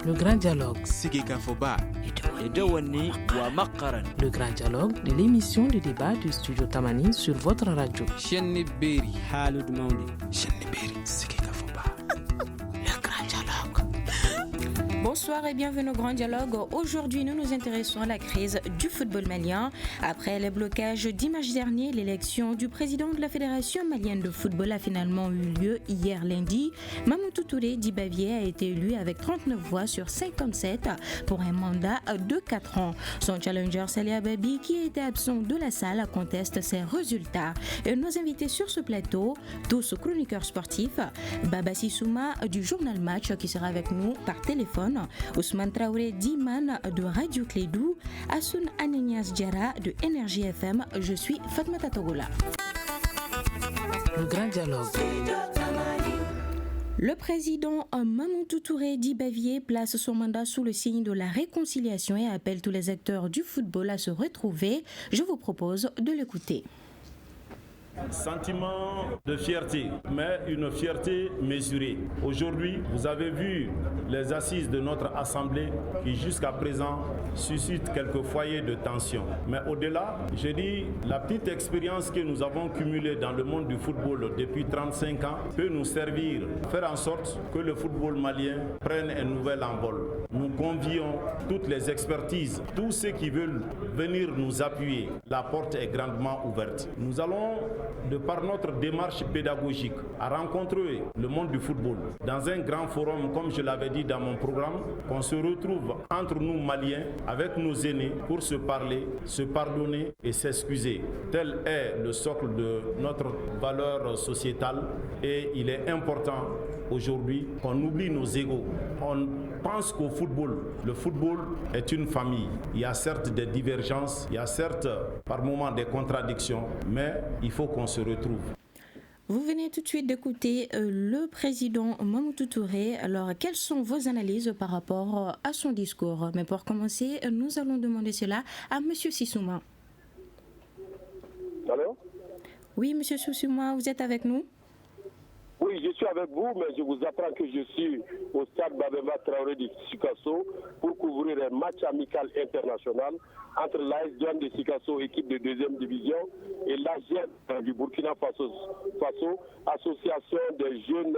Le grand dialogue. Sigeka Foba. Le grand dialogue de l'émission de débat du studio Tamani sur votre radio. Chenni Beri. Halud Maundi. Chenni Beri. Sigeka Foba. Le grand dialogue. Bonsoir et bienvenue au Grand Dialogue. Aujourd'hui, nous nous intéressons à la crise du football malien. Après les blocages dimanche dernier, l'élection du président de la Fédération malienne de football a finalement eu lieu hier lundi. Mamoudou Touré d'Ibavier a été élu avec 39 voix sur 57 pour un mandat de 4 ans. Son challenger Salih Ababi, qui était absent de la salle, conteste ses résultats. Et nos invités sur ce plateau, tous chroniqueurs sportifs, Baba Sissouma du journal Match qui sera avec nous par téléphone, Ousmane Traoré d'Iman de Radio Clédou, Assoun Anenias Diara de Énergie FM. Je suis Fatmata Togola. Le grand dialogue. Le président Mamoudou Touré d'Ibavier place son mandat sous le signe de la réconciliation et appelle tous les acteurs du football à se retrouver. Je vous propose de l'écouter. Sentiment de fierté, mais une fierté mesurée. Aujourd'hui, vous avez vu les assises de notre Assemblée qui jusqu'à présent suscitent quelques foyers de tension. Mais au-delà, je dis, la petite expérience que nous avons cumulée dans le monde du football depuis 35 ans peut nous servir, faire en sorte que le football malien prenne un nouvel envol. Nous convions toutes les expertises, tous ceux qui veulent venir nous appuyer. La porte est grandement ouverte. Nous allons, de par notre démarche pédagogique, à rencontrer le monde du football dans un grand forum, comme je l'avais dit dans mon programme, qu'on se retrouve entre nous Maliens, avec nos aînés, pour se parler, se pardonner et s'excuser. Tel est le socle de notre valeur sociétale et il est important aujourd'hui qu'on oublie nos égos. On pense qu'au football, le football est une famille. Il y a certes des divergences, il y a certes par moments des contradictions, mais il faut qu'on se retrouve. Vous venez tout de suite d'écouter le président Mamoudou Touré. Alors, quelles sont vos analyses par rapport à son discours? Mais pour commencer, nous allons demander cela à M. Sissouma. Allô? Oui, M. Sissouma, vous êtes avec nous? Oui, je suis avec vous, mais je vous apprends que je suis au stade Babemba Traoré de Sikasso pour couvrir un match amical international entre l'AS Douanes de Sikasso, équipe de 2e division, et l'AGM du Burkina Faso, association des jeunes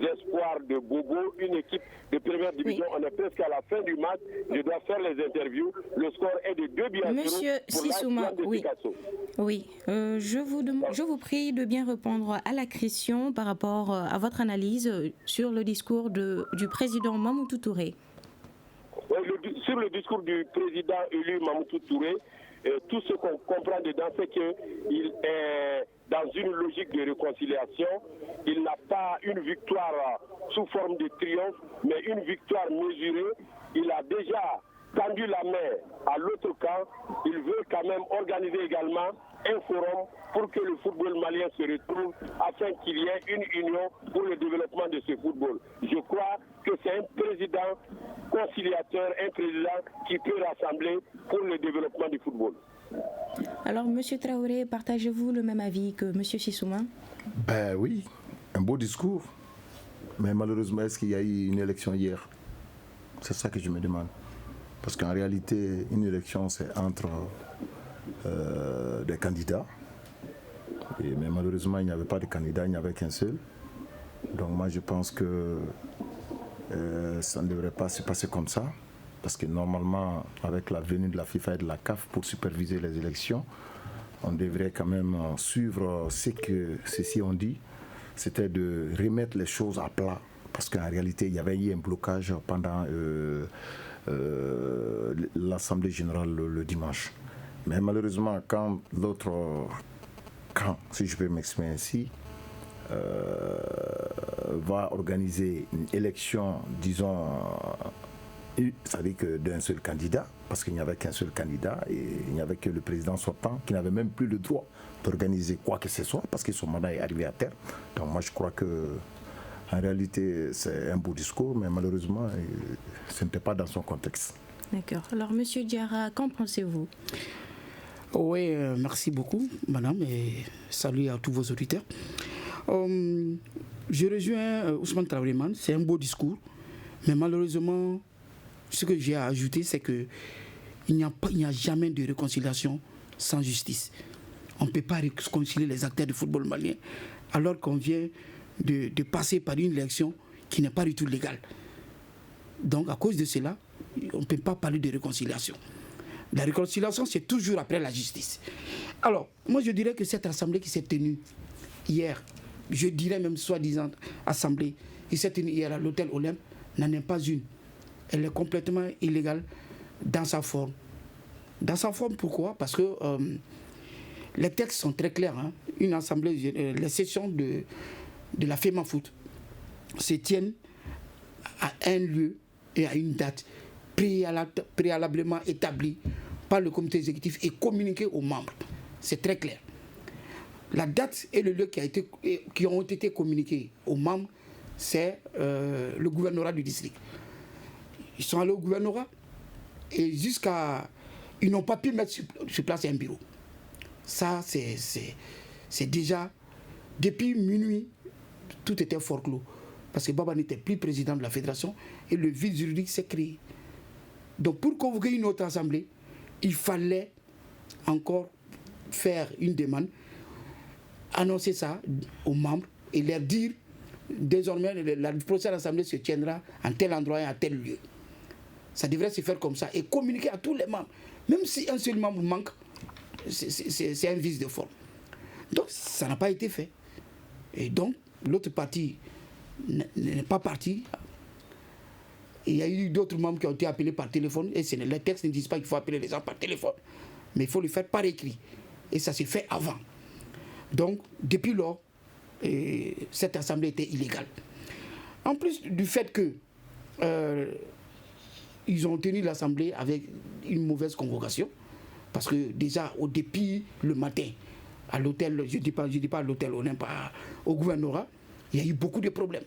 espoirs de Bobo, une équipe de 1e division. Oui. On est presque à la fin du match. Je dois faire les interviews. Le score est de 2 buts à 0 Monsieur Sissouma, oui. Oui. Je vous prie de bien répondre à la question par rapport à votre analyse sur le discours du président Mamoudou Touré. Sur le discours du président élu Mamoudou Touré, tout ce qu'on comprend dedans, c'est qu'il est dans une logique de réconciliation. Il n'a pas une victoire sous forme de triomphe, mais une victoire mesurée. Il a déjà tendu la main à l'autre camp. Il veut quand même organiser également un forum pour que le football malien se retrouve afin qu'il y ait une union pour le développement de ce football. Je crois que c'est un président conciliateur, un président qui peut rassembler pour le développement du football. Alors, M. Traoré, partagez-vous le même avis que M. Sissouma? Ben oui, un beau discours. Mais malheureusement, est-ce qu'il y a eu une élection hier? C'est ça que je me demande. Parce qu'en réalité, une élection, c'est entre des candidats. Mais malheureusement, il n'y avait pas de candidat, il n'y avait qu'un seul. Donc moi, je pense que ça ne devrait pas se passer comme ça. Parce que normalement, avec la venue de la FIFA et de la CAF pour superviser les élections, on devrait quand même suivre ce que ceux-ci ont dit. C'était de remettre les choses à plat. Parce qu'en réalité, il y avait eu un blocage pendant l'Assemblée générale le dimanche. Mais malheureusement, quand l'autre camp, si je peux m'exprimer ainsi, va organiser une élection, disons, c'est-à-dire que d'un seul candidat, parce qu'il n'y avait qu'un seul candidat et il n'y avait que le président sortant qui n'avait même plus le droit d'organiser quoi que ce soit parce que son mandat est arrivé à terme. Donc moi je crois que en réalité c'est un beau discours, mais malheureusement ce n'était pas dans son contexte. D'accord. Alors Monsieur Diarra, qu'en pensez-vous? Oui, merci beaucoup madame et salut à tous vos auditeurs. Je rejoins Ousmane Traoré, c'est un beau discours, mais malheureusement ce que j'ai à ajouter, c'est qu'il n'y a jamais de réconciliation sans justice. On ne peut pas réconcilier les acteurs du football malien alors qu'on vient de passer par une élection qui n'est pas du tout légale. Donc à cause de cela, on ne peut pas parler de réconciliation. La réconciliation, c'est toujours après la justice. Alors, moi je dirais que cette assemblée qui s'est tenue hier, je dirais même soi-disant assemblée qui s'est tenue hier à l'hôtel Olympe, n'en est pas une. Elle est complètement illégale dans sa forme. Dans sa forme, pourquoi? Parce que les textes sont très clairs. Hein. Une assemblée, les sessions de la FEMAFOOT se tiennent à un lieu et à une date préalablement établie par le comité exécutif et communiquée aux membres. C'est très clair. La date et le lieu qui ont été communiqués aux membres, c'est le gouvernorat du district. Ils sont allés au gouvernorat et ils n'ont pas pu mettre sur place un bureau. Ça, c'est déjà, depuis minuit, tout était forclos. Parce que Baba n'était plus président de la fédération et le vide juridique s'est créé. Donc pour convoquer une autre assemblée, il fallait encore faire une demande, annoncer ça aux membres et leur dire désormais la prochaine assemblée se tiendra en tel endroit et à tel lieu. Ça devrait se faire comme ça et communiquer à tous les membres. Même si un seul membre manque, c'est un vice de forme. Donc ça n'a pas été fait. Et donc l'autre partie n'est pas partie. Il y a eu d'autres membres qui ont été appelés par téléphone et les textes ne disent pas qu'il faut appeler les gens par téléphone. Mais il faut le faire par écrit. Et ça s'est fait avant. Donc depuis lors, cette assemblée était illégale. En plus du fait que ils ont tenu l'assemblée avec une mauvaise convocation, parce que déjà depuis le matin, à l'hôtel, je dis pas à l'hôtel Olympe, au gouvernorat, il y a eu beaucoup de problèmes.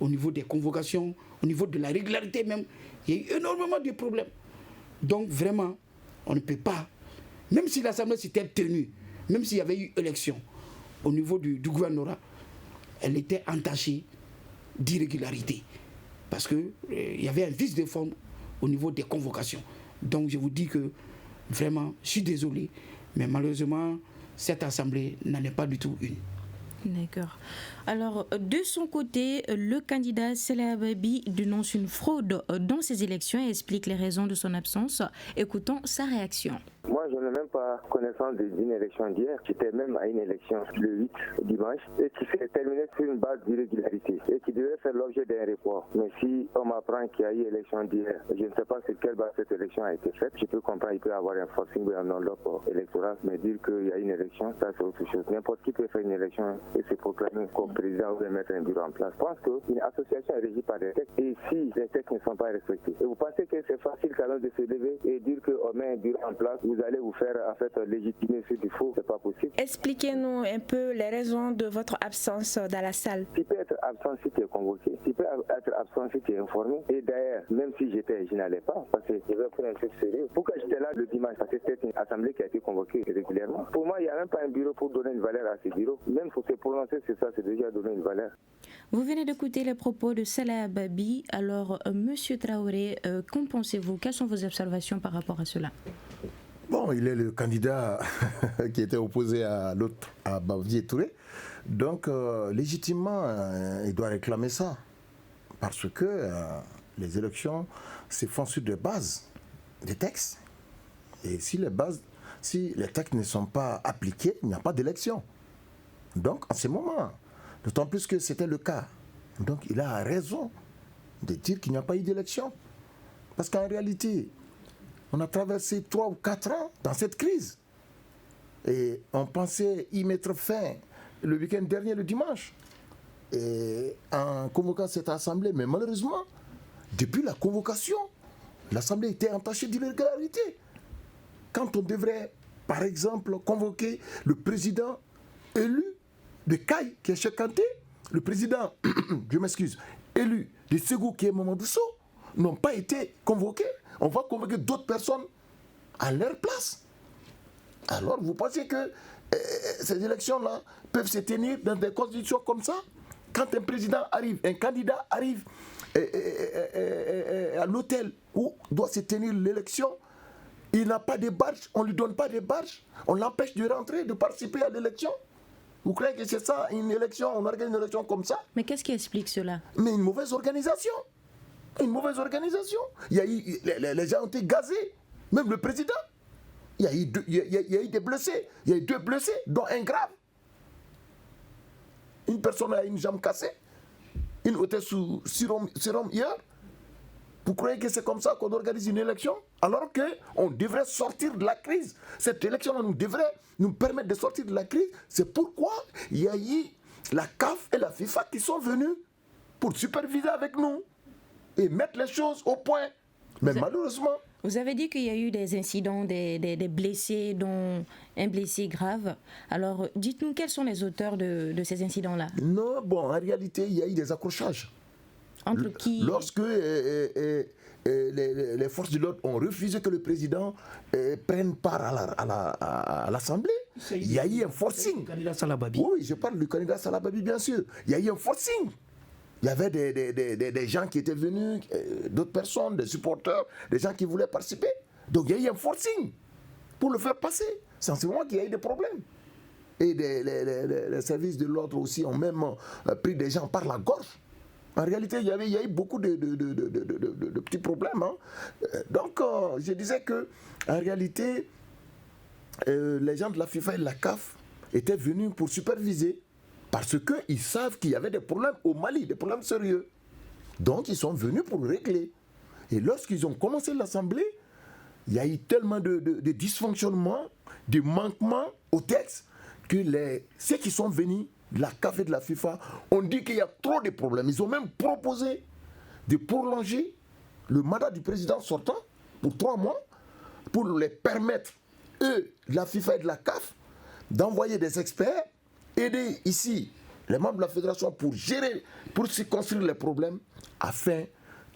Au niveau des convocations, au niveau de la régularité même, il y a eu énormément de problèmes. Donc vraiment, on ne peut pas, même si l'assemblée s'était tenue, même s'il y avait eu élection au niveau du gouvernorat, elle était entachée d'irrégularité. Parce qu'il y avait un vice de forme au niveau des convocations. Donc je vous dis que vraiment, je suis désolé, mais malheureusement, cette assemblée n'en est pas du tout une. D'accord. Alors, de son côté, le candidat Salah Hababi dénonce une fraude dans ces élections et explique les raisons de son absence. Écoutons sa réaction. Moi, je n'ai même pas connaissance d'une élection d'hier. J'étais même à une élection le 8 dimanche et qui s'est terminée sur une base d'irrégularité et qui devait faire l'objet d'un report. Mais si on m'apprend qu'il y a eu élection d'hier, je ne sais pas sur quelle base cette élection a été faite. Je peux comprendre qu'il peut y avoir un forcing ou un non-loc électoral, mais dire qu'il y a une élection, ça c'est autre chose. N'importe qui peut faire une élection et se proclamer comme président ou mettre un bureau en place. Je pense qu'une association est régie par des textes et si les textes ne sont pas respectés, et vous pensez que c'est facile quand même de se lever et dire qu'on met un bureau en place, vous allez vous faire en fait légitimer ce qu'il faut, c'est pas possible. Expliquez-nous un peu les raisons de votre absence dans la salle. Tu peux être absent si tu es convoqué, tu peux être absent si tu es informé. Et d'ailleurs, même si je n'allais pas, parce que je vais prendre un truc sérieux. Pourquoi j'étais là le dimanche? Parce que c'était une assemblée qui a été convoquée régulièrement. Pour moi, il n'y a même pas un bureau pour donner une valeur à ce bureau. Même pour se prononcer sur ça, c'est déjà donner une valeur. Vous venez d'écouter les propos de Salah Hababi. Alors, Monsieur Traoré, qu'en pensez-vous? Quelles sont vos observations par rapport à cela? Bon, il est le candidat qui était opposé à l'autre, à Bavier Touré. Donc, légitimement, il doit réclamer ça. Parce que les élections se font sur des bases, des textes. Et si les textes ne sont pas appliqués, il n'y a pas d'élection. Donc, en ce moment, d'autant plus que c'était le cas. Donc, il a raison de dire qu'il n'y a pas eu d'élection. Parce qu'en réalité, on a traversé 3 ou 4 ans dans cette crise. Et on pensait y mettre fin le week-end dernier, le dimanche, et en convoquant cette assemblée. Mais malheureusement, depuis la convocation, l'assemblée était entachée d'irrégularité. Quand on devrait, par exemple, convoquer le président élu de CAI, qui est Cheikh Kanté, le président, je m'excuse, élu de Ségou, qui est Mamadou Sow, n'ont pas été convoqués. On va convoquer d'autres personnes à leur place. Alors, vous pensez que ces élections-là peuvent se tenir dans des conditions comme ça? Quand un président arrive, un candidat arrive, à l'hôtel où doit se tenir l'élection. Il n'a pas de badge, on ne lui donne pas de badge, on l'empêche de rentrer, de participer à l'élection. Vous croyez que c'est ça, une élection, on organise une élection comme ça? Mais qu'est-ce qui explique cela? Mais une mauvaise organisation. Une mauvaise organisation. Il y a eu, les gens ont été gazés, même le président. Il y a eu des blessés, il y a eu 2 blessés, dont un grave. Une personne a une jambe cassée, une était sous sérum hier. Vous croyez que c'est comme ça qu'on organise une élection? Alors qu'on devrait sortir de la crise. Cette élection devrait nous permettre de sortir de la crise. C'est pourquoi il y a eu la CAF et la FIFA qui sont venus pour superviser avec nous et mettre les choses au point. Mais malheureusement... Vous avez dit qu'il y a eu des incidents, des blessés, dont un blessé grave. Alors, dites-nous quels sont les auteurs de ces incidents-là? Non, bon, en réalité, il y a eu des accrochages. Entre qui? Lorsque les forces de l'ordre ont refusé que le président prenne part à l'Assemblée, il y a eu un forcing. Le candidat Salababi. Oui, je parle du candidat Salababi, bien sûr. Il y a eu un forcing. Il y avait des gens qui étaient venus, d'autres personnes, des supporters, des gens qui voulaient participer. Donc il y a eu un forcing pour le faire passer. C'est en ce moment qu'il y a eu des problèmes. Et les services de l'ordre aussi ont même pris des gens par la gorge. En réalité, il y a eu beaucoup de petits problèmes. Hein. Donc, je disais que en réalité, les gens de la FIFA et de la CAF étaient venus pour superviser parce qu'ils savent qu'il y avait des problèmes au Mali, des problèmes sérieux. Donc, ils sont venus pour régler. Et lorsqu'ils ont commencé l'Assemblée, il y a eu tellement de dysfonctionnements, de manquements au texte que ceux qui sont venus de la CAF et de la FIFA ont dit qu'il y a trop de problèmes. Ils ont même proposé de prolonger le mandat du président sortant pour 3 mois pour les permettre, eux, de la FIFA et de la CAF, d'envoyer des experts, aider ici les membres de la fédération pour gérer, pour circonscrire les problèmes afin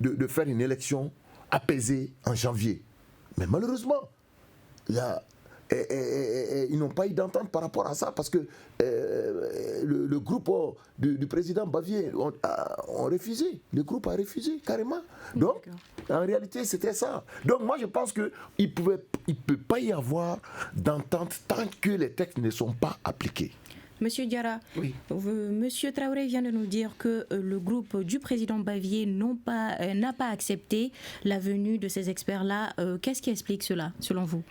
de faire une élection apaisée en janvier. Mais malheureusement, ils n'ont pas eu d'entente par rapport à ça parce que le groupe du président Bavier ont refusé. Le groupe a refusé carrément. Donc, en réalité, c'était ça. Donc, moi, je pense qu'il ne peut pas y avoir d'entente tant que les textes ne sont pas appliqués. Monsieur Diarra, oui. Monsieur Traoré vient de nous dire que le groupe du président Bavier n'a pas accepté la venue de ces experts-là. Qu'est-ce qui explique cela, selon vous?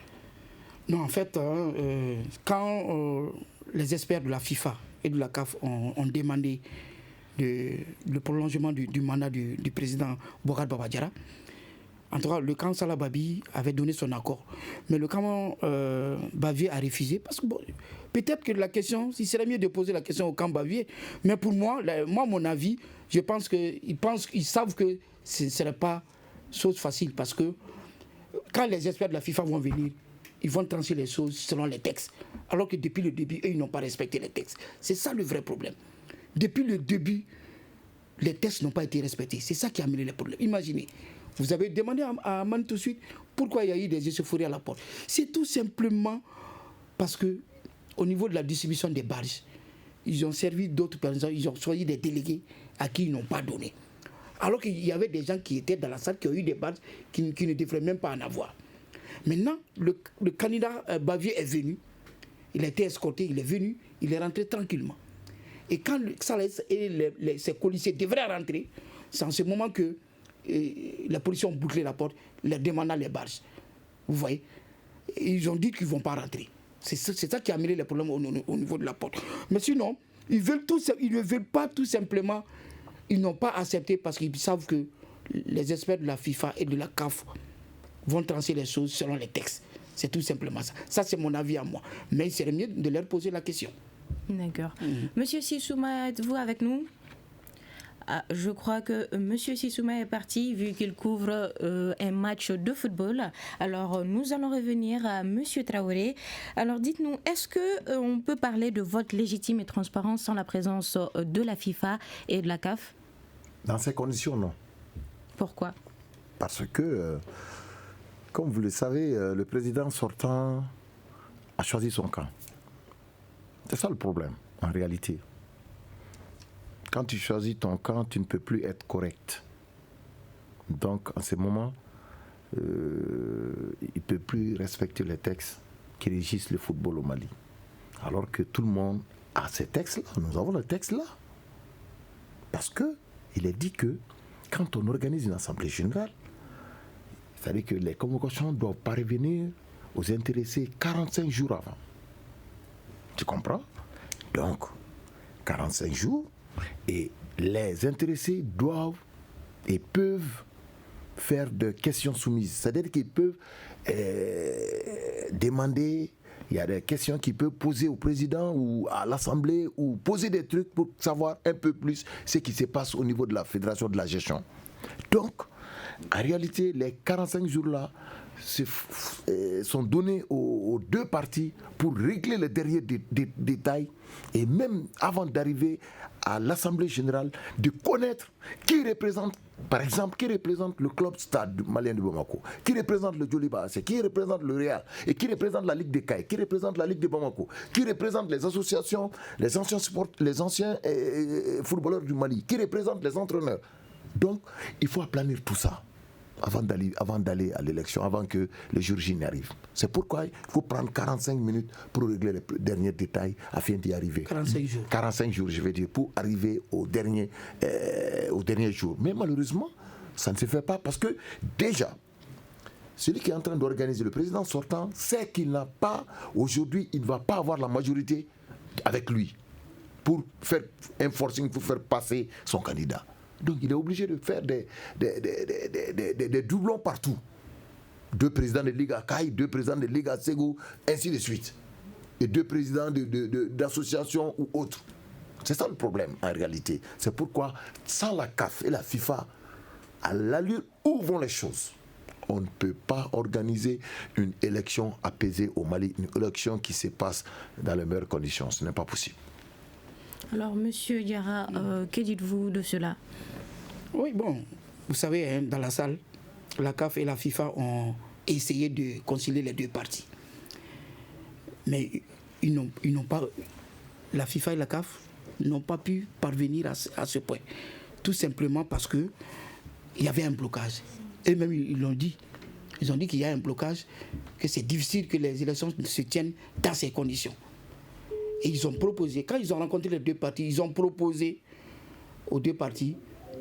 Non, en fait, quand les experts de la FIFA et de la CAF ont demandé le prolongement du mandat du président Bokar Baba Diarra, en tout cas, le camp Salababi avait donné son accord. Mais le camp Bavier a refusé. Parce que bon, peut-être que la question, il serait mieux de poser la question au camp Bavier. Mais pour moi, mon avis, je pense qu'ils savent que ce ne serait pas chose facile. Parce que quand les experts de la FIFA vont venir, ils vont trancher les choses selon les textes. Alors que depuis le début, eux, ils n'ont pas respecté les textes. C'est ça le vrai problème. Depuis le début, les textes n'ont pas été respectés. C'est ça qui a amené les problèmes. Imaginez, vous avez demandé à Aman tout de suite pourquoi il y a eu des échauffourées à la porte. C'est tout simplement parce que au niveau de la distribution des badges, ils ont servi d'autres personnes, ils ont choisi des délégués à qui ils n'ont pas donné. Alors qu'il y avait des gens qui étaient dans la salle qui ont eu des badges qui ne devraient même pas en avoir. Maintenant, le candidat Bavier est venu, il a été escorté, il est venu, il est rentré tranquillement. Et quand ses policiers devraient rentrer, c'est en ce moment que la police ont bouclé la porte, leur demandant les badges. Vous voyez? Et ils ont dit qu'ils ne vont pas rentrer. C'est ça qui a amené les problèmes au niveau de la porte. Mais sinon, ils ne veulent pas tout simplement, ils n'ont pas accepté parce qu'ils savent que les experts de la FIFA et de la CAF vont trancher les choses selon les textes. C'est tout simplement ça. Ça, c'est mon avis à moi. Mais il serait mieux de leur poser la question. D'accord. Monsieur Sissouma, êtes-vous avec nous? Je crois que Monsieur Sissouma est parti vu qu'il couvre un match de football. Alors, nous allons revenir à Monsieur Traoré. Alors, dites-nous, est-ce qu'on peut parler de vote légitime et transparent sans la présence de la FIFA et de la CAF? Dans ces conditions, non. Pourquoi? Parce que, comme vous le savez, le président sortant a choisi son camp. C'est ça le problème, en réalité. Quand tu choisis ton camp, tu ne peux plus être correct. Donc, en ce moment, il ne peut plus respecter les textes qui régissent le football au Mali. Alors que tout le monde a ces textes-là. Nous avons les textes-là. Parce qu'il est dit que quand on organise une assemblée générale, c'est-à-dire que les convocations doivent parvenir aux intéressés 45 jours avant. Tu comprends? Donc, 45 jours, et les intéressés doivent et peuvent faire des questions soumises. C'est-à-dire qu'ils peuvent demander, il y a des questions qu'ils peuvent poser au président ou à l'Assemblée, ou poser des trucs pour savoir un peu plus ce qui se passe au niveau de la fédération de la gestion. Donc, en réalité, les 45 jours-là sont donnés aux deux parties pour régler les derniers détails, et même avant d'arriver à l'Assemblée générale, de connaître qui représente, par exemple, qui représente le club Stade malien de Bamako, qui représente le Djoliba AC, qui représente le Real, et qui représente la Ligue des Cailles, qui représente la Ligue de Bamako, qui représente les associations, les anciens footballeurs du Mali, qui représente les entraîneurs. Donc, il faut aplanir tout ça avant d'aller à l'élection, avant que le jour J n'arrive. C'est pourquoi il faut prendre 45 minutes pour régler les derniers détails afin d'y arriver. 45 jours. 45 jours, je veux dire, pour arriver au dernier jour. Mais malheureusement, ça ne se fait pas parce que déjà, celui qui est en train d'organiser, le président sortant, sait qu'il n'a pas, aujourd'hui, il ne va pas avoir la majorité avec lui pour faire un forcing, pour faire passer son candidat. Donc il est obligé de faire des doublons partout. 2 présidents de Ligue Akai, 2 présidents de Ligue Ségou, ainsi de suite. Et 2 présidents d'associations ou autres. C'est ça le problème en réalité. C'est pourquoi, sans la CAF et la FIFA, à l'allure où vont les choses, on ne peut pas organiser une élection apaisée au Mali, une élection qui se passe dans les meilleures conditions. Ce n'est pas possible. Alors, Monsieur Diarra, que dites-vous de cela? Oui, bon, vous savez, hein, dans la salle, la CAF et la FIFA ont essayé de concilier les deux parties. Mais ils n'ont pas, la FIFA et la CAF n'ont pas pu parvenir à ce point. Tout simplement parce qu'il y avait un blocage. Eux-mêmes, ils l'ont dit. Ils ont dit qu'il y a un blocage, que c'est difficile que les élections se tiennent dans ces conditions. Et ils ont proposé, quand ils ont rencontré les deux partis, ils ont proposé aux deux partis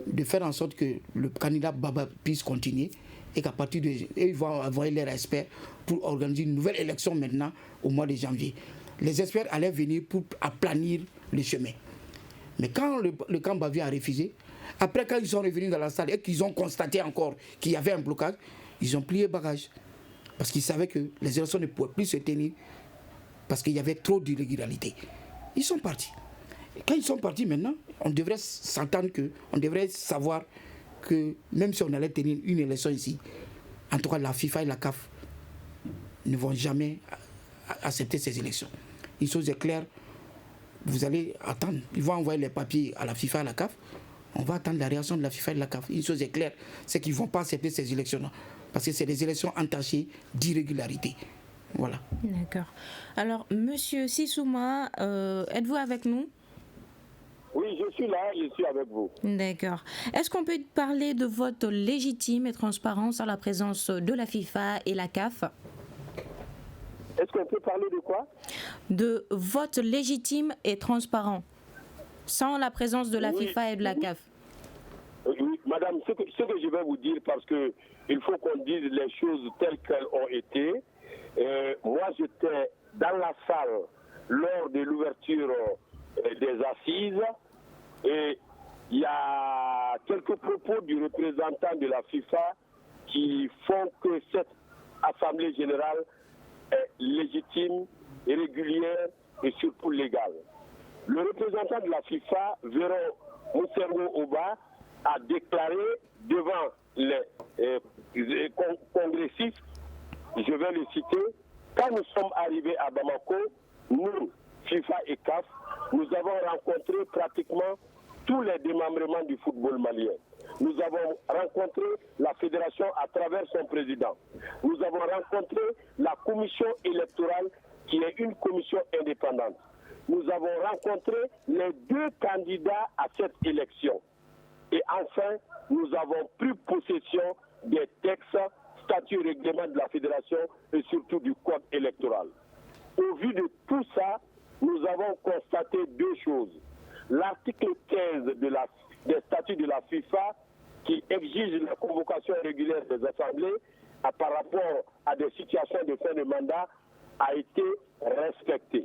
de faire en sorte que le candidat Baba puisse continuer et qu'à partir de... ils vont avoir les experts pour organiser une nouvelle élection maintenant au mois de janvier. Les experts allaient venir pour aplanir le chemin. Mais quand le camp Bavi a refusé, après quand ils sont revenus dans la salle et qu'ils ont constaté encore qu'il y avait un blocage, ils ont plié bagage. Parce qu'ils savaient que les élections ne pouvaient plus se tenir parce qu'il y avait trop d'irrégularités. Ils sont partis. Et quand ils sont partis maintenant, on devrait s'entendre on devrait savoir que même si on allait tenir une élection ici, en tout cas la FIFA et la CAF ne vont jamais accepter ces élections. Une chose est claire, vous allez attendre. Ils vont envoyer les papiers à la FIFA et à la CAF. On va attendre la réaction de la FIFA et de la CAF. Une chose est claire, c'est qu'ils ne vont pas accepter ces élections-là. Parce que c'est des élections entachées d'irrégularité. Voilà. D'accord. Alors, Monsieur Sissouma, êtes-vous avec nous? Oui, je suis là, je suis avec vous. D'accord. Est-ce qu'on peut parler de vote légitime et transparent sans la présence de la FIFA et la CAF? Est-ce qu'on peut parler de quoi? De vote légitime et transparent sans la présence de la FIFA et de la CAF. Oui, madame, ce que je vais vous dire, parce qu'il faut qu'on dise les choses telles qu'elles ont été. Moi, j'étais dans la salle lors de l'ouverture des assises et il y a quelques propos du représentant de la FIFA qui font que cette assemblée générale est légitime, régulière et surtout légale. Le représentant de la FIFA, Véron Moussergo Oba, a déclaré devant les congressistes, je vais le citer, quand nous sommes arrivés à Bamako, nous, FIFA et CAF, nous avons rencontré pratiquement tous les démembrements du football malien. Nous avons rencontré la fédération à travers son président. Nous avons rencontré la commission électorale qui est une commission indépendante. Nous avons rencontré les deux candidats à cette élection. Et enfin, nous avons pris possession des textes, statuts et règlements de la fédération et surtout du code électoral. Au vu de tout ça, nous avons constaté deux choses. L'article 15 des statuts de la FIFA qui exige la convocation régulière des assemblées par rapport à des situations de fin de mandat a été respecté.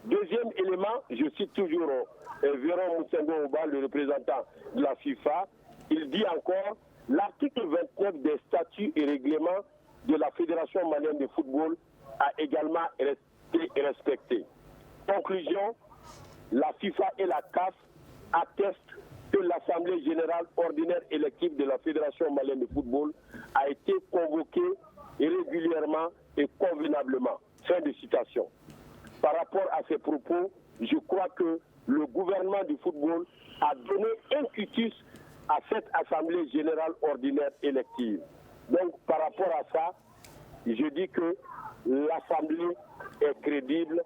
Deuxième élément, je cite toujours Véron Moussengo Oba, le représentant de la FIFA, il dit encore l'article 29 des statuts et règlements de la Fédération malienne de football a également été respecté. Conclusion, la FIFA et la CAF attestent que l'Assemblée générale ordinaire élective de la Fédération malienne de football a été convoquée régulièrement et convenablement. Fin de citation. Par rapport à ces propos, je crois que le gouvernement du football a donné un quitus à cette Assemblée générale ordinaire élective. Donc, par rapport à ça, je dis que l'Assemblée est crédible,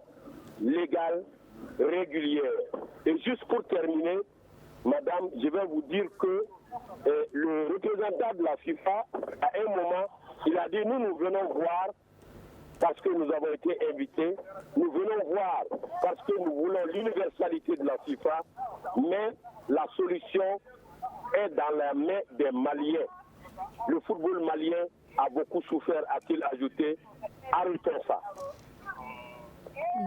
légale, régulière. Et juste pour terminer, madame, je vais vous dire que le représentant de la FIFA, à un moment, il a dit, nous venons voir parce que nous avons été invités, nous venons voir parce que nous voulons l'universalité de la FIFA, mais la solution est dans la main des Maliens. Le football malien a beaucoup souffert, a-t-il ajouté. Arrêtons ça.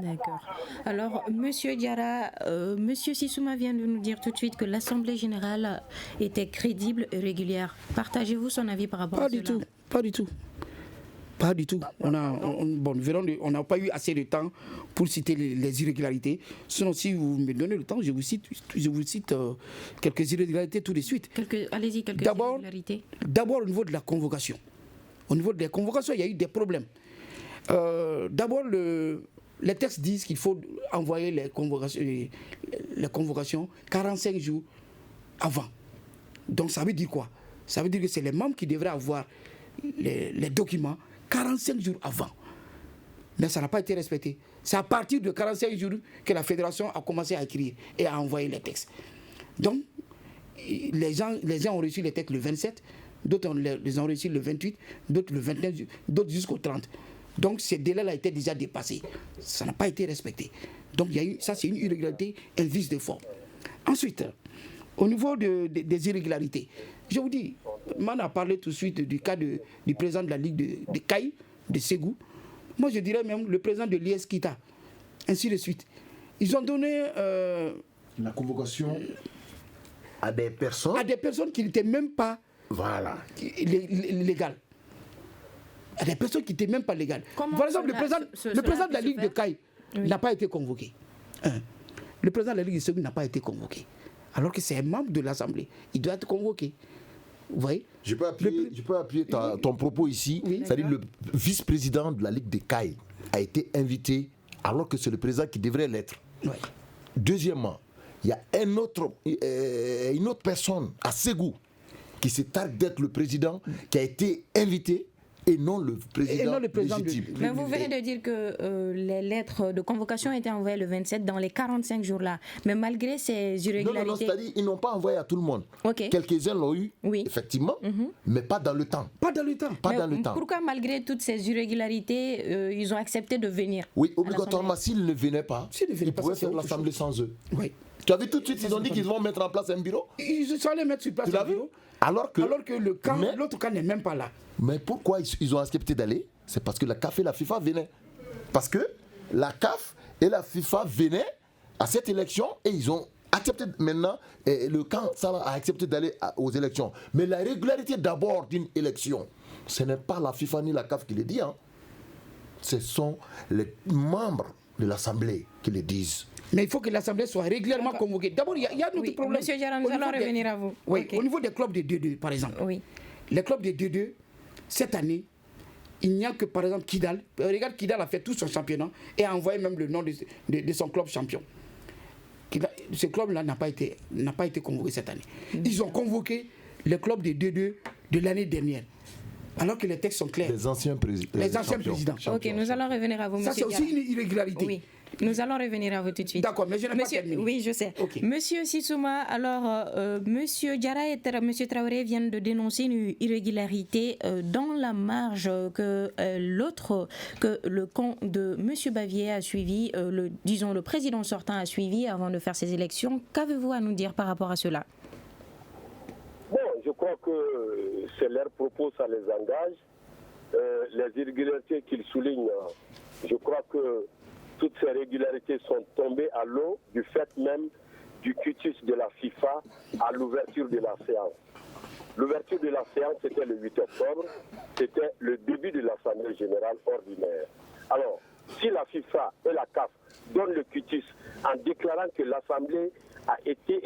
D'accord. Alors, Monsieur Diarra, Monsieur Sissouma vient de nous dire tout de suite que l'Assemblée générale était crédible et régulière. Partagez-vous son avis par rapport à cela? Pas du tout. Pas du tout. On n'a pas eu assez de temps pour citer les irrégularités. Sinon, si vous me donnez le temps, je vous cite quelques irrégularités tout de suite. Allez-y, quelques irrégularités. D'abord, au niveau de la convocation. Au niveau des convocations, il y a eu des problèmes. D'abord, les textes disent qu'il faut envoyer les convocations 45 jours avant. Donc, ça veut dire quoi? Ça veut dire que c'est les membres qui devraient avoir les documents 45 jours avant. Mais ça n'a pas été respecté. C'est à partir de 45 jours que la fédération a commencé à écrire et à envoyer les textes. Donc, les gens ont reçu les textes le 27, d'autres les ont reçus le 28, d'autres le 29, d'autres jusqu'au 30. Donc, ce délai-là a été déjà dépassé. Ça n'a pas été respecté. Donc, ça, c'est une irrégularité, un vice de forme. Ensuite, au niveau des irrégularités, je vous dis, Man a parlé tout de suite du cas du président de la Ligue de Caille, de Ségou. Moi, je dirais même le président de l'IS Kita, ainsi de suite. Ils ont donné la convocation à des personnes qui n'étaient même pas légales. À des personnes qui n'étaient même pas légales. Par exemple, le président de la Ligue de Caille n'a pas été convoqué. Le président de la Ligue de Ségou n'a pas été convoqué. Alors que c'est un membre de l'Assemblée. Il doit être convoqué. Vous voyez? Je peux appuyer ton propos ici. Oui. C'est-à-dire le vice-président de la Ligue des Cailles a été invité alors que c'est le président qui devrait l'être. Oui. Deuxièmement, il y a une autre personne à Ségou qui se targue d'être le président qui a été invité et non le président légitime. Mais vous venez de dire que les lettres de convocation étaient envoyées le 27 dans les 45 jours-là. Mais malgré ces irrégularités... Non, c'est-à-dire qu'ils n'ont pas envoyé à tout le monde. Okay. Quelques-uns l'ont eu, effectivement, mais pas dans le temps. Pas dans le temps. Pourquoi, malgré toutes ces irrégularités, ils ont accepté de venir? Oui, obligatoirement, s'ils ne venaient pas, ils pouvaient faire l'Assemblée sans eux. Oui. Tu as vu tout de suite, ils ont dit qu'ils vont mettre en place un bureau. Ils sont allés mettre sur place un bureau. Alors que l'autre camp n'est même pas là. Mais pourquoi ils ont accepté d'aller? C'est parce que la CAF et la FIFA venaient. Parce que la CAF et la FIFA venaient à cette élection et ils ont accepté maintenant, et le camp a accepté d'aller aux élections. Mais la régularité d'abord d'une élection, ce n'est pas la FIFA ni la CAF qui le dit. Ce sont les membres de l'Assemblée qui le disent. Mais il faut que l'Assemblée soit régulièrement convoquée. D'abord, il y a notre problème. Monsieur Diarra, nous allons revenir à vous. Oui, au niveau des clubs de 2-2, par exemple. Oui. Les clubs de 2-2, cette année, il n'y a que, par exemple, Kidal. Regarde, Kidal a fait tout son championnat et a envoyé même le nom de son club champion. Ce club-là n'a pas été convoqué cette année. Ils ont convoqué les clubs de 2-2 de l'année dernière. Alors que les textes sont clairs. Les anciens présidents. Ok, nous allons revenir à vous, monsieur. Ça, c'est aussi une irrégularité. Oui. Nous allons revenir à vous tout de suite. D'accord, mais je n'ai pas terminé. Oui, je sais. Okay. Monsieur Sissouma, alors, Monsieur Diarra et Monsieur Traoré viennent de dénoncer une irrégularité dans la marge que le camp de Monsieur Bavier a suivi, le président sortant a suivi avant de faire ses élections. Qu'avez-vous à nous dire par rapport à cela? Bon, je crois que c'est leur propos, ça les engage. Les irrégularités qu'ils soulignent, je crois que toutes ces régularités sont tombées à l'eau du fait même du quitus de la FIFA à l'ouverture de la séance. L'ouverture de la séance, c'était le 8 octobre, c'était le début de l'Assemblée générale ordinaire. Alors, si la FIFA et la CAF donnent le quitus en déclarant que l'Assemblée a été...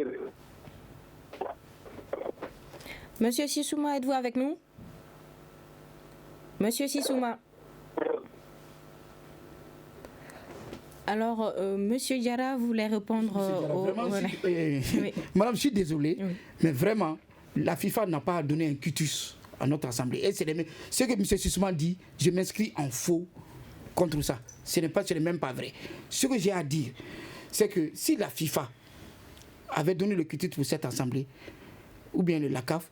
Monsieur Sissouma, êtes-vous avec nous? Monsieur Sissouma. Alors, Monsieur Diarra voulait répondre Madame, je suis désolé, mais vraiment, la FIFA n'a pas donné un quitus à notre Assemblée. Et ce que M. Sissouma dit, je m'inscris en faux contre ça. Ce n'est même pas vrai. Ce que j'ai à dire, c'est que si la FIFA avait donné le quitus pour cette Assemblée, ou bien la CAF,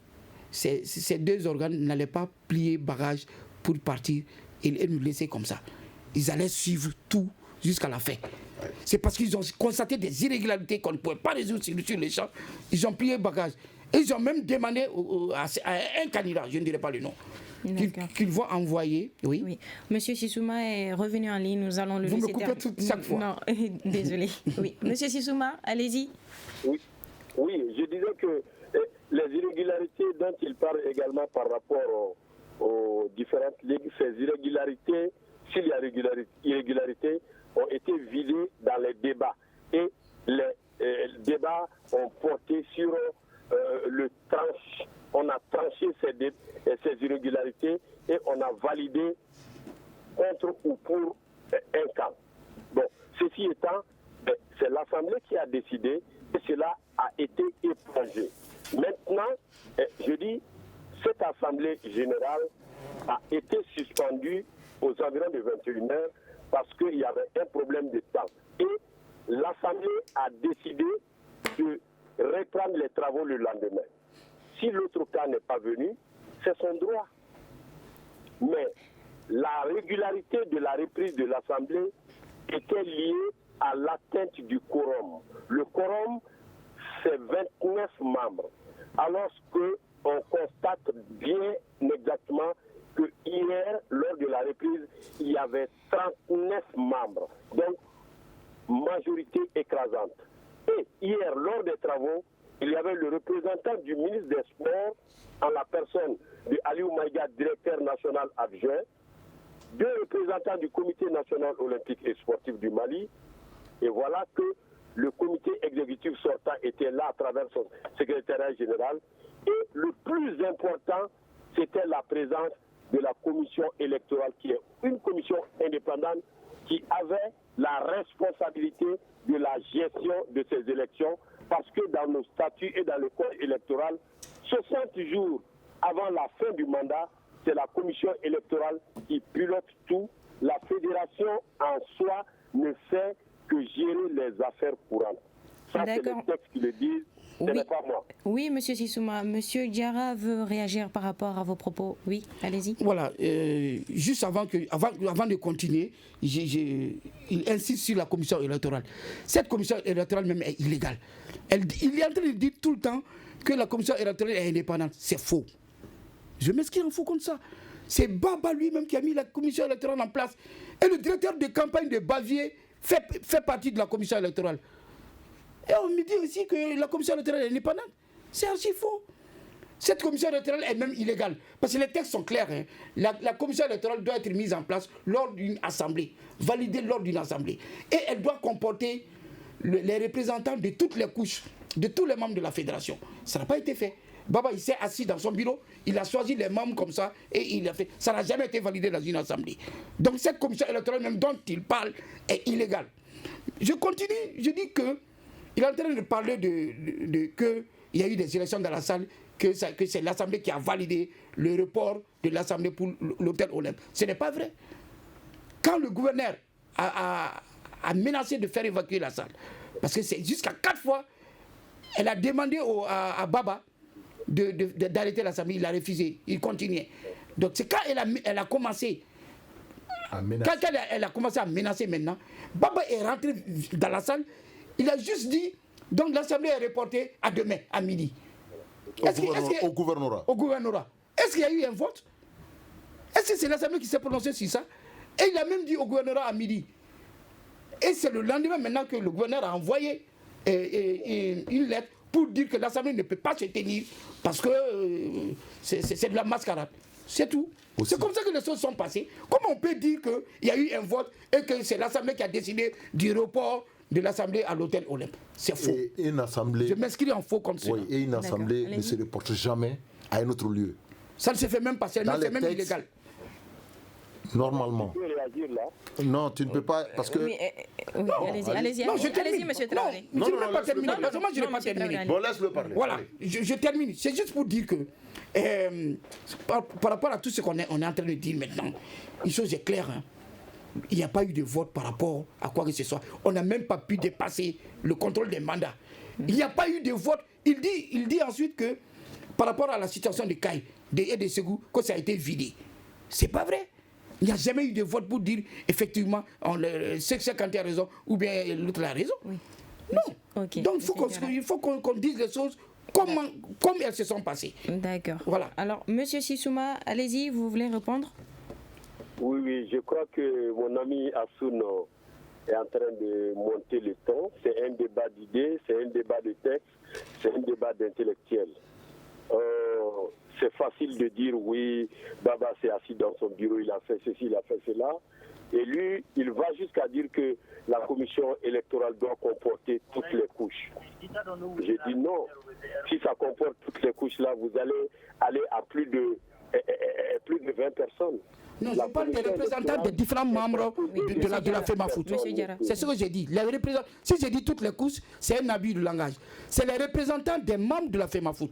ces deux organes n'allaient pas plier bagage pour partir et nous laisser comme ça. Ils allaient suivre tout jusqu'à la fin. C'est parce qu'ils ont constaté des irrégularités qu'on ne pouvait pas résoudre sur les champs. Ils ont plié bagage. Et ils ont même demandé à un candidat, je ne dirai pas le nom, qu'ils vont envoyer. Oui. Monsieur Sissouma est revenu en ligne, nous allons le laisser. Vous me coupez chaque fois. Non, désolé. Oui. Monsieur Sissouma, allez-y. Oui, je disais que les irrégularités dont il parle également par rapport aux différentes ligues, ces irrégularités, s'il y a irrégularité, ont été vidées dans les débats. Et les débats ont porté sur le tranche. On a tranché ces irrégularités et on a validé contre ou pour un camp. Bon, ceci étant, c'est l'Assemblée qui a décidé et cela a été éprangé. Maintenant, je dis, cette Assemblée générale a été suspendue aux environs de 21h parce qu'il y avait un problème de temps. Et l'Assemblée a décidé de reprendre les travaux le lendemain. Si l'autre cas n'est pas venu, c'est son droit. Mais la régularité de la reprise de l'Assemblée était liée à l'atteinte du quorum. Le quorum, c'est 29 membres. Alors qu'on constate bien exactement que hier, lors de la reprise, il y avait 39 membres. Donc, majorité écrasante. Et hier, lors des travaux, il y avait le représentant du ministre des Sports, en la personne de Aliou Maïga, directeur national adjoint, deux représentants du Comité national olympique et sportif du Mali. Et voilà que le comité exécutif sortant était là à travers son secrétariat général. Et le plus important, c'était la présence de la commission électorale, qui est une commission indépendante qui avait la responsabilité de la gestion de ces élections, parce que dans nos statuts et dans le code électoral, 60 jours avant la fin du mandat, c'est la commission électorale qui pilote tout. La fédération en soi ne fait que gérer les affaires courantes. Ça, c'est les textes qui le disent. Ce n'est pas moi. Oui, monsieur Sissouma. Monsieur Diarra veut réagir par rapport à vos propos. Oui, allez-y. Voilà. Juste avant de continuer, il insiste sur la commission électorale. Cette commission électorale même est illégale. Il est en train de dire tout le temps que la commission électorale est indépendante. C'est faux. Je m'inscris en faux comme ça. C'est Baba lui-même qui a mis la commission électorale en place. Et le directeur de campagne de Bavier fait partie de la commission électorale. Et on me dit aussi que la commission électorale est indépendante. C'est archi faux. Cette commission électorale est même illégale. Parce que les textes sont clairs. Hein. La commission électorale doit être mise en place lors d'une assemblée, validée lors d'une assemblée. Et elle doit comporter les représentants de toutes les couches, de tous les membres de la fédération. Ça n'a pas été fait. Baba, il s'est assis dans son bureau, il a choisi les membres comme ça et il a fait. Ça n'a jamais été validé dans une assemblée. Donc cette commission électorale même dont il parle est illégale. Je continue, je dis que il est en train de parler qu'il y a eu des élections dans la salle, que c'est l'Assemblée qui a validé le report de l'Assemblée pour l'hôtel Olympe. Ce n'est pas vrai. Quand le gouverneur a a menacé de faire évacuer la salle. Parce que c'est jusqu'à 4 fois, elle a demandé à Baba d'arrêter l'Assemblée. Il a refusé, il continuait. Donc c'est quand elle a commencé, elle a commencé à menacer maintenant, Baba est rentré dans la salle, il a juste dit, donc l'Assemblée est reportée à demain, à midi. Au gouvernorat. Au gouvernorat. Est-ce qu'il y a eu un vote? Est-ce que c'est l'Assemblée qui s'est prononcée sur ça? Et il a même dit au gouvernorat à midi. Et c'est le lendemain maintenant que le gouverneur a envoyé une lettre pour dire que l'Assemblée ne peut pas se tenir parce que c'est de la mascarade. C'est tout. Aussi. C'est comme ça que les choses sont passées. Comment on peut dire qu'il y a eu un vote et que c'est l'Assemblée qui a décidé du report de l'Assemblée à l'hôtel Olympe? C'est faux. Et une assemblée, je m'inscris en faux comme ça. Oui, et une assemblée ne se reporte jamais à un autre lieu. Ça ne se fait même pas, c'est même illégal. Normalement. Non, tu ne peux pas, parce que... Allez-y, monsieur Traoré. Non, je n'ai pas terminé. Moi, je n'ai pas terminé. Bon, laisse-le parler. Voilà, je termine. C'est juste pour dire que, par rapport à tout ce qu'on est en train de dire maintenant, une chose est claire, hein. Il n'y a pas eu de vote par rapport à quoi que ce soit. On n'a même pas pu dépasser le contrôle des mandats. Il n'y a pas eu de vote. Il dit ensuite que, par rapport à la situation de Caille et de Ségou, que ça a été vidé. C'est pas vrai. Il n'y a jamais eu de vote pour dire, effectivement, c'est qui a raison ou bien l'autre a raison. Oui. Non. Okay. Donc, il faut qu'on dise les choses comme elles se sont passées. D'accord. Voilà. Alors, monsieur Sissouma, allez-y, vous voulez répondre? Oui, je crois que mon ami Assoun est en train de monter le ton. C'est un débat d'idées, c'est un débat de textes, c'est un débat d'intellectuels. C'est facile de dire oui, Baba s'est assis dans son bureau, il a fait ceci, il a fait cela. Et lui, il va jusqu'à dire que la commission électorale doit comporter toutes les couches. J'ai dit non. Si ça comporte toutes les couches là, vous allez aller à plus de 20 personnes. Non, je parle des représentants des différents membres de la FEMAFOOT. C'est ce que j'ai dit. Si j'ai dit toutes les couches, c'est un abus de langage. C'est les représentants des membres de la FEMAFOOT.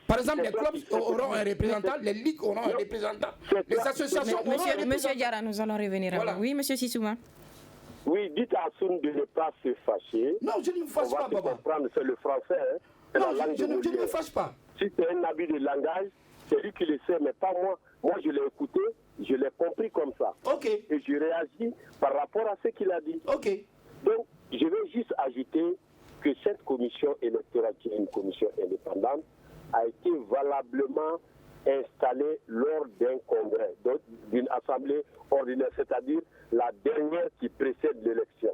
Par exemple, les clubs auront un représentant, les ligues auront un représentant, les associations auront un représentant. Monsieur Diarra, nous allons revenir à vous. Oui, monsieur Sissouma. Oui, dites à Assoun de ne pas se fâcher. Non, je ne me fâche pas, Baba. Comprendre, c'est le français. Hein. Non, je ne me fâche pas. Si c'est un abus de langage, c'est lui qui le sait, mais pas moi. Moi, je l'ai écouté, je l'ai compris comme ça. Ok. Et je réagis par rapport à ce qu'il a dit. Ok. Donc, je vais juste ajouter que cette commission électorale, qui est une commission indépendante, a été valablement installée lors d'un congrès, donc d'une assemblée ordinaire, c'est-à-dire la dernière qui précède l'élection.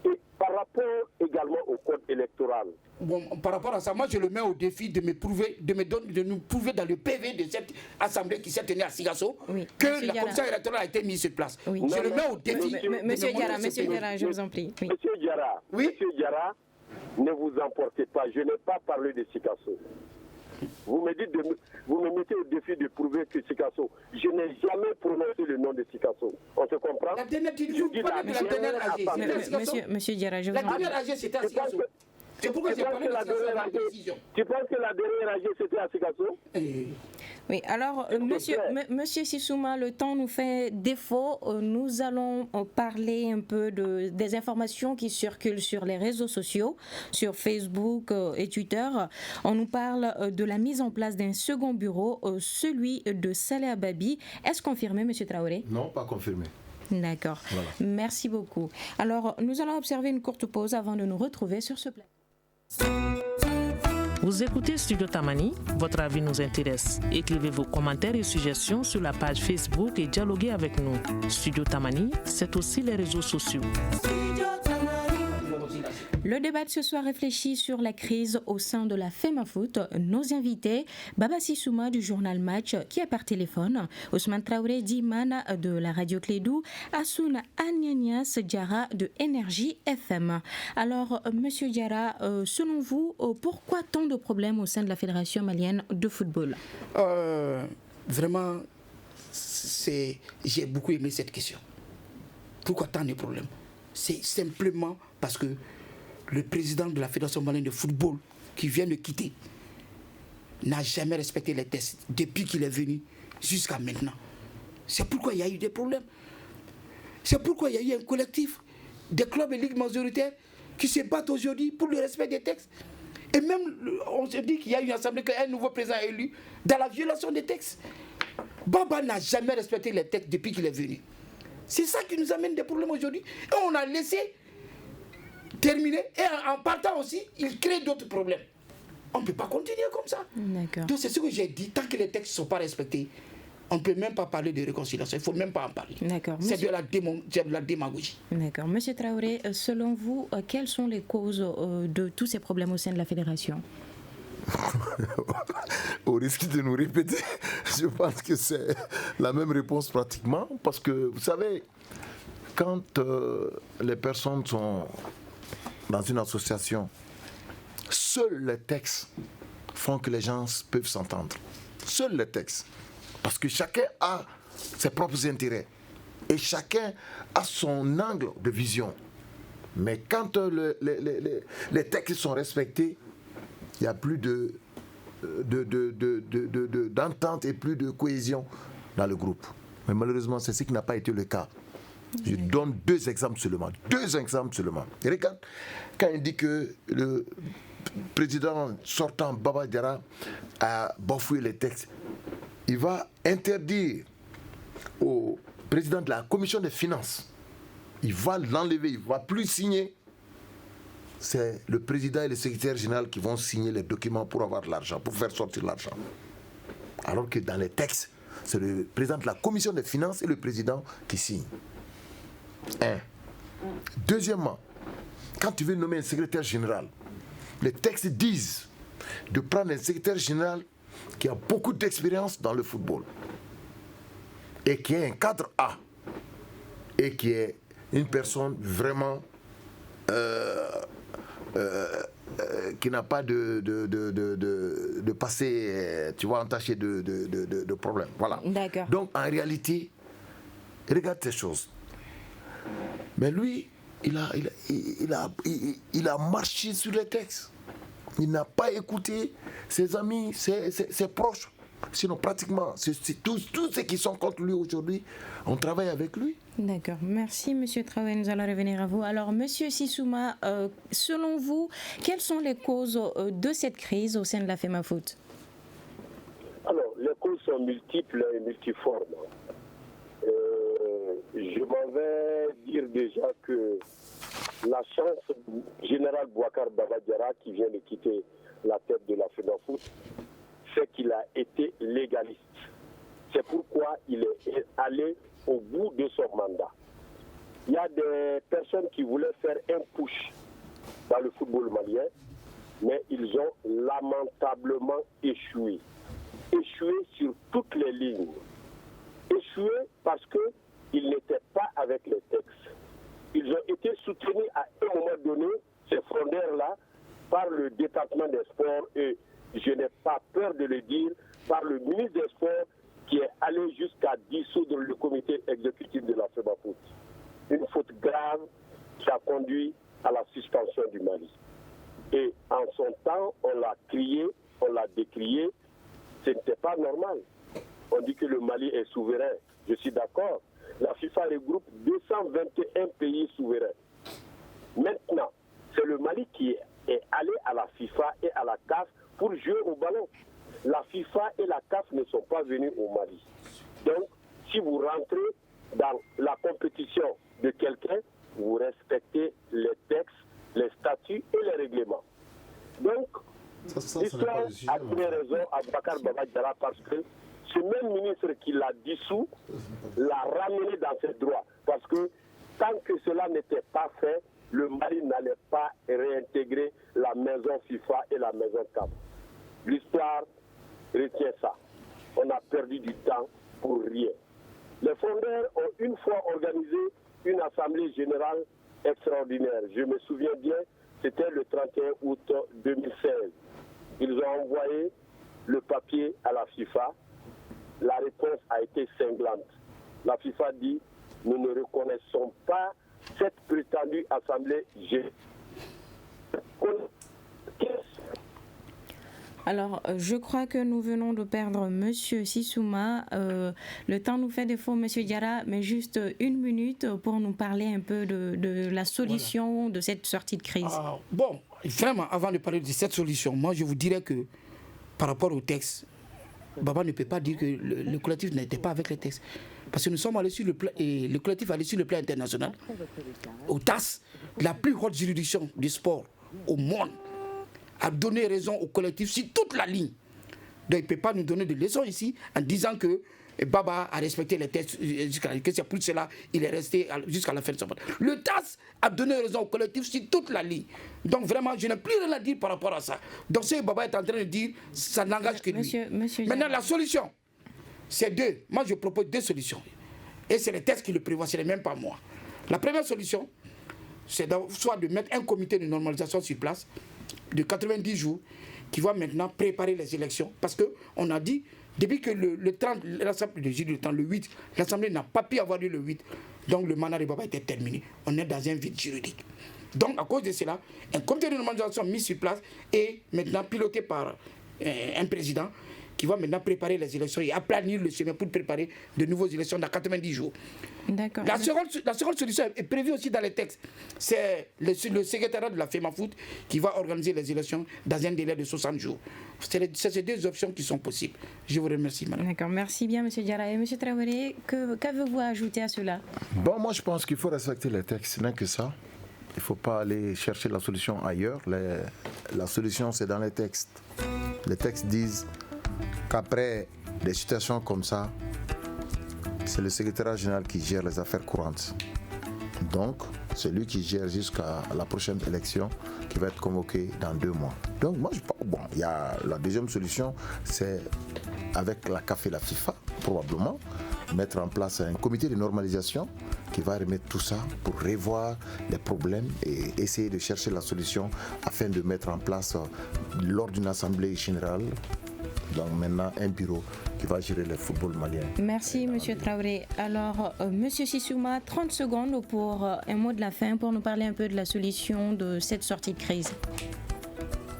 Et par rapport également au code électoral. Bon, par rapport à ça, moi je le mets au défi de nous prouver dans le PV de cette assemblée qui s'est tenue à Sigasso que la commission électorale a été mise sur place. Oui. Je le mets au défi. Monsieur Diarra, je vous en prie. Oui. Monsieur Diarra, ne vous emportez pas. Je n'ai pas parlé de Sigasso. Vous me mettez au défi de prouver que Sigasso. Je n'ai jamais prononcé le nom de Sigasso. On se comprend? La dernière AG. Monsieur Diarra, je vous en prie. La dernière AG, c'était à Sigasso. C'est pourquoi j'ai parlé de la décision. Tu penses que la dernière AG, c'était à Sigasso? Oui, alors, monsieur Sissouma, le temps nous fait défaut. Nous allons parler un peu des informations qui circulent sur les réseaux sociaux, sur Facebook et Twitter. On nous parle de la mise en place d'un second bureau, celui de Saleh Ababi. Est-ce confirmé, monsieur Traoré? Non, pas confirmé. D'accord. Voilà. Merci beaucoup. Alors, nous allons observer une courte pause avant de nous retrouver sur ce plateau. Vous écoutez Studio Tamani, votre avis nous intéresse. Écrivez vos commentaires et suggestions sur la page Facebook et dialoguez avec nous. Studio Tamani, c'est aussi les réseaux sociaux. Le débat de ce soir réfléchit sur la crise au sein de la FEMAFOOT. Nos invités, Baba Sissouma du journal Match, qui est par téléphone, Ousmane Traoré Diman de la radio Clédou, Assoun Agnanias Diarra de Énergie FM. Alors, monsieur Diarra, selon vous, pourquoi tant de problèmes au sein de la Fédération malienne de football? Vraiment, j'ai beaucoup aimé cette question. Pourquoi tant de problèmes? C'est simplement parce que le président de la Fédération malienne de football, qui vient de quitter, n'a jamais respecté les tests depuis qu'il est venu jusqu'à maintenant. C'est pourquoi il y a eu des problèmes. C'est pourquoi il y a eu un collectif des clubs et ligues majoritaires qui se battent aujourd'hui pour le respect des textes. Et même, on se dit qu'il y a une assemblée, qu'un nouveau président est élu dans la violation des textes. Baba n'a jamais respecté les textes depuis qu'il est venu. C'est ça qui nous amène des problèmes aujourd'hui. Et on a laissé terminer. Et en partant aussi, il crée d'autres problèmes. On ne peut pas continuer comme ça. D'accord. Donc c'est ce que j'ai dit. Tant que les textes ne sont pas respectés, on ne peut même pas parler de réconciliation. Il ne faut même pas en parler. D'accord. C'est de la démagogie. D'accord. Monsieur Traoré, selon vous, quelles sont les causes de tous ces problèmes au sein de la fédération? Au risque de nous répéter, je pense que c'est la même réponse pratiquement. Parce que, vous savez, quand les personnes sont dans une association, seuls les textes font que les gens peuvent s'entendre. Seuls les textes. Parce que chacun a ses propres intérêts. Et chacun a son angle de vision. Mais quand les textes sont respectés, il n'y a plus d'entente et plus de cohésion dans le groupe. Mais malheureusement, c'est ce qui n'a pas été le cas. Je donne deux exemples seulement. Et regarde, quand il dit que le président sortant Baba Diarra a bafoué les textes, il va interdire au président de la commission des finances, il va l'enlever, il ne va plus signer. C'est le président et le secrétaire général qui vont signer les documents pour avoir de l'argent, pour faire sortir l'argent. Alors que dans les textes, c'est le président de la commission des finances et le président qui signe. Deuxièmement, quand tu veux nommer un secrétaire général, les textes disent de prendre un secrétaire général qui a beaucoup d'expérience dans le football et qui est un cadre A et qui est une personne vraiment qui n'a pas de passé, tu vois, entaché de problèmes. Voilà. D'accord. Donc en réalité, regarde ces choses. Mais lui, il a marché sur les textes. Il n'a pas écouté ses amis, ses proches. Sinon, pratiquement, tous ceux qui sont contre lui aujourd'hui, on travaille avec lui. D'accord. Merci, Monsieur Traoré. Nous allons revenir à vous. Alors, Monsieur Sissouma, selon vous, quelles sont les causes de cette crise au sein de la FEMAFOOT? Alors, les causes sont multiples et multiformes. Je m'en vais dire déjà que la chance du général Boubacar Baba Diarra, qui vient de quitter la tête de la FEMAFOOT, c'est qu'il a été légaliste. C'est pourquoi il est allé au bout de son mandat. Il y a des personnes qui voulaient faire un push dans le football malien, mais ils ont lamentablement échoué. Échoué sur toutes les lignes. Échoué parce qu'ils n'étaient pas avec les textes. Ils ont été soutenus à un moment donné, ces frondeurs-là, par le département des sports et je n'ai pas peur de le dire, par le ministre des Sports qui est allé jusqu'à dissoudre le comité exécutif de la FEMAFOOT. Une faute grave qui a conduit à la suspension du Mali. Et en son temps, on l'a crié, on l'a décrié, ce n'était pas normal. On dit que le Mali est souverain, je suis d'accord. La FIFA regroupe 221 pays souverains. Maintenant, c'est le Mali qui est allé à la FIFA et à la CAF pour jouer au ballon. La FIFA et la CAF ne sont pas venus au Mali. Donc, si vous rentrez dans la compétition de quelqu'un, vous respectez les textes, les statuts et les règlements. Donc, l'histoire a donné raison à Boubacar Baba Diarra parce que ce même ministre qui l'a dissous l'a ramené dans ses droits. Parce que tant que cela n'était pas fait, le Mali n'allait pas réintégrer la maison FIFA et la maison CAF. L'histoire retient ça. On a perdu du temps pour rien. Les fondeurs ont une fois organisé une assemblée générale extraordinaire. Je me souviens bien, c'était le 31 août 2016. Ils ont envoyé le papier à la FIFA. La réponse a été cinglante. La FIFA dit, nous ne reconnaissons pas cette prétendue assemblée générale. Alors, je crois que nous venons de perdre Monsieur Sissouma. Le temps nous fait défaut, Monsieur Diarra, mais juste une minute pour nous parler un peu de la solution de cette sortie de crise. Bon, vraiment, avant de parler de cette solution, moi je vous dirais que par rapport au texte, Baba ne peut pas dire que le collectif n'était pas avec les textes. Parce que nous sommes allés sur le plan, et le collectif est allé sur le plan international, au TAS, la plus haute juridiction du sport au monde, a donné raison au collectif sur toute la ligne. Donc il ne peut pas nous donner de leçons ici en disant que Baba a respecté les textes, que c'est pour cela qu'il est resté jusqu'à la fin de son mandat. Le TAS a donné raison au collectif sur toute la ligne. Donc vraiment, je n'ai plus rien à dire par rapport à ça. Donc ce que Baba est en train de dire, ça n'engage que lui. Maintenant, la solution, c'est deux. Moi, je propose deux solutions. Et c'est les textes qui le prévoient, ce n'est même pas moi. La première solution, c'est soit de mettre un comité de normalisation sur place de 90 jours qui va maintenant préparer les élections. Parce qu'on a dit, depuis que le 30, le 8, l'Assemblée n'a pas pu avoir lieu le 8, donc le mandat de Baba était terminé. On est dans un vide juridique. Donc à cause de cela, un comité de normalisation mis sur place et maintenant piloté par un président qui va maintenant préparer les élections et aplanir le chemin pour préparer de nouvelles élections dans 90 jours. D'accord. La seconde solution est prévue aussi dans les textes. C'est le secrétariat de la FEMAFOOT qui va organiser les élections dans un délai de 60 jours. C'est ces deux options qui sont possibles. Je vous remercie, madame. D'accord, merci bien, M. Diarra. Et M. Traoré, qu'avez-vous ajouté à cela? Bon, moi je pense qu'il faut respecter les textes, ce n'est que ça. Il ne faut pas aller chercher la solution ailleurs. La solution, c'est dans les textes. Les textes disent qu'après des situations comme ça, c'est le secrétariat général qui gère les affaires courantes. Donc, c'est lui qui gère jusqu'à la prochaine élection qui va être convoquée dans 2 mois. Donc, moi, il y a la deuxième solution, c'est avec la CAF et la FIFA, probablement, mettre en place un comité de normalisation qui va remettre tout ça pour revoir les problèmes et essayer de chercher la solution afin de mettre en place, lors d'une assemblée générale, donc maintenant un bureau qui va gérer le football malien. Merci M. Traoré. Alors M. Sissouma, 30 secondes pour un mot de la fin pour nous parler un peu de la solution de cette sortie de crise.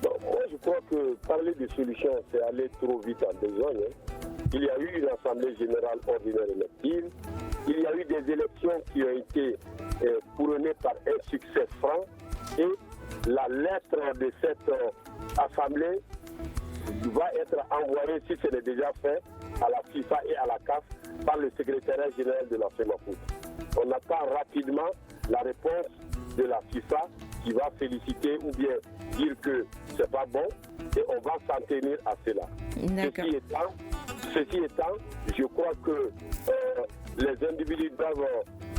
Bon, moi je crois que parler de solution c'est aller trop vite en besogne. Il y a eu une assemblée générale ordinaire élective, il y a eu des élections qui ont été couronnées par un succès franc et la lettre de cette assemblée va être envoyé, si ce n'est déjà fait, à la FIFA et à la CAF par le secrétariat général de la FEMAFOOT. On attend rapidement la réponse de la FIFA qui va féliciter ou bien dire que c'est pas bon et on va s'en tenir à cela. Ceci étant, je crois que les individus doivent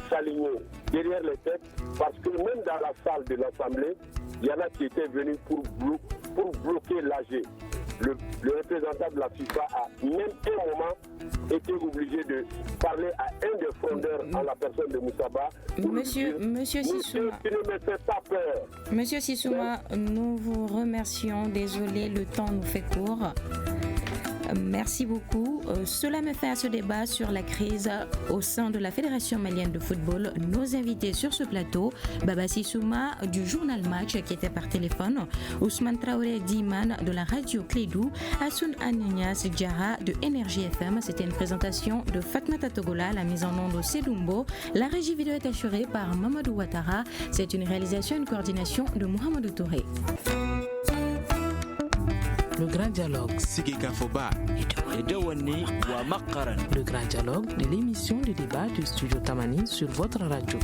s'aligner derrière les têtes parce que même dans la salle de l'Assemblée, il y en a qui étaient venus pour bloquer l'AG. Le représentant de la FIFA a même un moment été obligé de parler à un des frondeurs en la personne de Moussaba. Monsieur Sissouma, tu ne me fais pas peur. Monsieur Sissouma, nous vous remercions. Désolé, le temps nous fait court. Merci beaucoup. Cela me fait à ce débat sur la crise au sein de la Fédération malienne de football. Nos invités sur ce plateau, Baba Sissouma du journal Match qui était par téléphone, Ousmane Traoré Diman de la radio Clédou, Hassoun Anignas Diarra de Énergie FM. C'était une présentation de Fatmata Togola, la mise en onde au Sédoumbo. La régie vidéo est assurée par Mamadou Ouattara. C'est une réalisation et une coordination de Mohamedou Touré. Le grand dialogue. Le grand dialogue de l'émission de débat du studio Tamani sur votre radio.